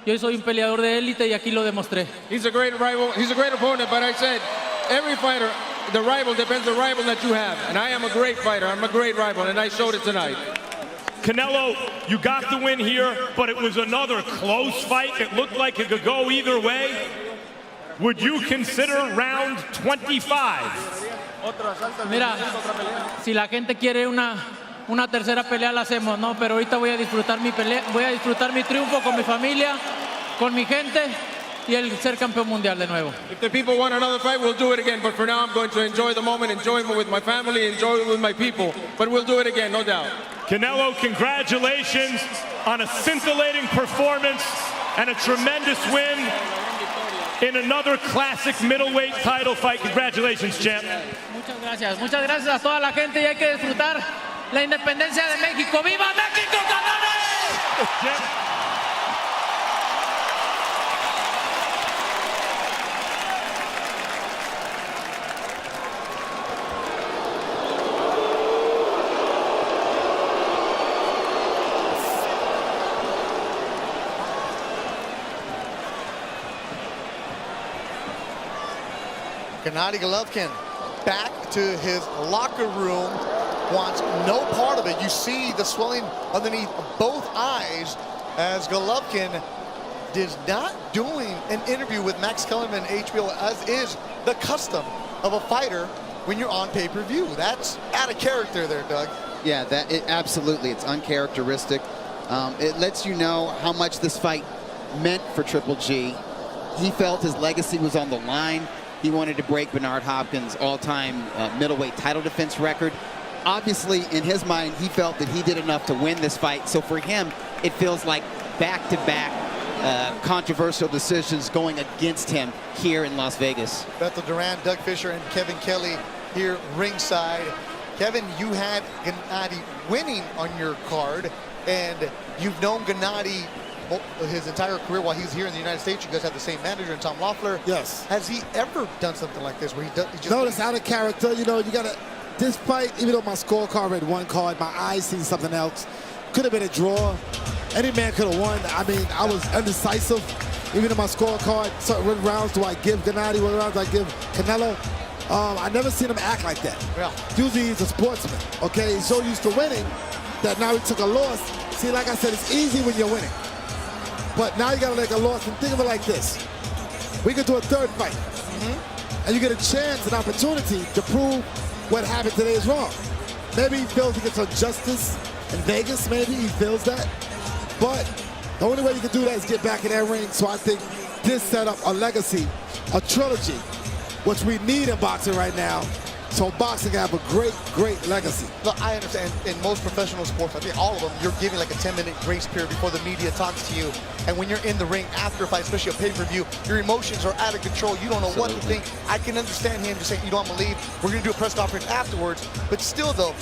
Yo soy un peleador de élite y aquí lo demostré. He's a great rival. He's a great opponent, but I said, every fighter, the rival depends on the rival that you have. And I am a great fighter. I'm a great rival, and I showed it tonight. Canelo, you got the win here, but it was another close fight. It looked like it could go either way. Would you consider round 25? Mira, si la gente quiere una tercera pelea la hacemos, ¿no? Pero ahorita voy a disfrutar mi pelea, voy a disfrutar mi triunfo con mi familia, con mi gente y el ser campeón mundial de nuevo. If the people want another fight, we'll do it again. But for now, I'm going to enjoy the moment, enjoy it with my family, enjoy it with my people. But we'll do it again, no doubt. Canelo, congratulations on a scintillating performance and a tremendous win in another classic middleweight title fight. Congratulations, champ. Muchas gracias a toda la gente y hay que disfrutar la independencia de México. ¡Viva México, cabrones! Gennady Golovkin back to his locker room, wants no part of it. You see the swelling underneath both eyes as Golovkin is not doing an interview with Max Kellerman HBO, as is the custom of a fighter when you're on pay-per-view. That's out of character there, Doug. Yeah, absolutely. It's uncharacteristic. It lets you know how much this fight meant for Triple G. He felt his legacy was on the line. He wanted to break Bernard Hopkins' all-time middleweight title defense record. Obviously, in his mind, he felt that he did enough to win this fight. So for him, it feels like back-to-back controversial decisions going against him here in Las Vegas. Bethel Duran, Doug Fisher, and Kevin Kelly here ringside. Kevin, you had Gennady winning on your card, and you've known Gennady his entire career while he's here in the United States. You guys have the same manager, and Tom Loeffler. Yes. Has he ever done something like this where he just... No, it's out of character. You know, you got to... This fight, even though my scorecard read one card, my eyes seen something else. Could have been a draw. Any man could have won. I mean, I was undecisive. Even in my scorecard, certain rounds do I give Gennady, what rounds do I give Canelo? I never seen him act like that. Yeah. Usually he's a sportsman, okay? He's so used to winning that now he took a loss. See, like I said, it's easy when you're winning. But now you got to take a loss, and think of it like this. We could do a third fight. And you get a chance, an opportunity to prove what happened today is wrong. Maybe he feels he gets some justice in Vegas, maybe he feels that. But the only way you can do that is get back in that ring. So I think this set up a legacy, a trilogy, which we need in boxing right now. So boxing can have a great, great legacy. Look, I understand in most professional sports, I think all of them, you're giving like a 10-minute grace period before the media talks to you. And when you're in the ring after a fight, especially a pay-per-view, your emotions are out of control. You don't know what to think. I can understand him just saying, you don't want to leave. We're going to do a press conference afterwards. But still, though,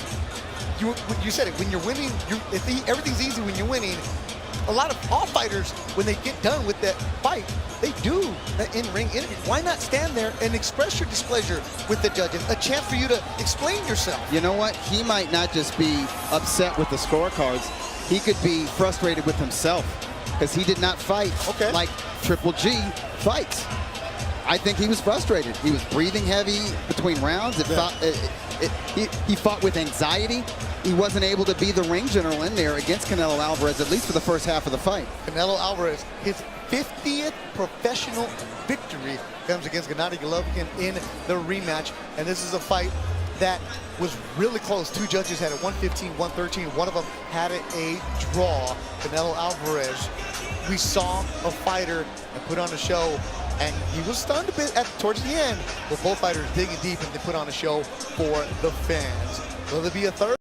you said it. When you're winning, everything's easy when you're winning. All fighters, when they get done with that fight, they do that in-ring interview. Why not stand there and express your displeasure with the judges? A chance for you to explain yourself. You know what? He might not just be upset with the scorecards. He could be frustrated with himself because he did not fight like Triple G fights. I think he was frustrated. He was breathing heavy between rounds. He fought with anxiety. He wasn't able to be the ring general in there against Canelo Alvarez, at least for the first half of the fight. Canelo Alvarez, his 50th professional victory comes against Gennady Golovkin in the rematch. And this is a fight that was really close. Two judges had it 115, 113. One of them had it a draw. Canelo Alvarez, we saw a fighter that put on a show, and he was stunned a bit towards the end, but both fighters digging deep and they put on a show for the fans. Will there be a third?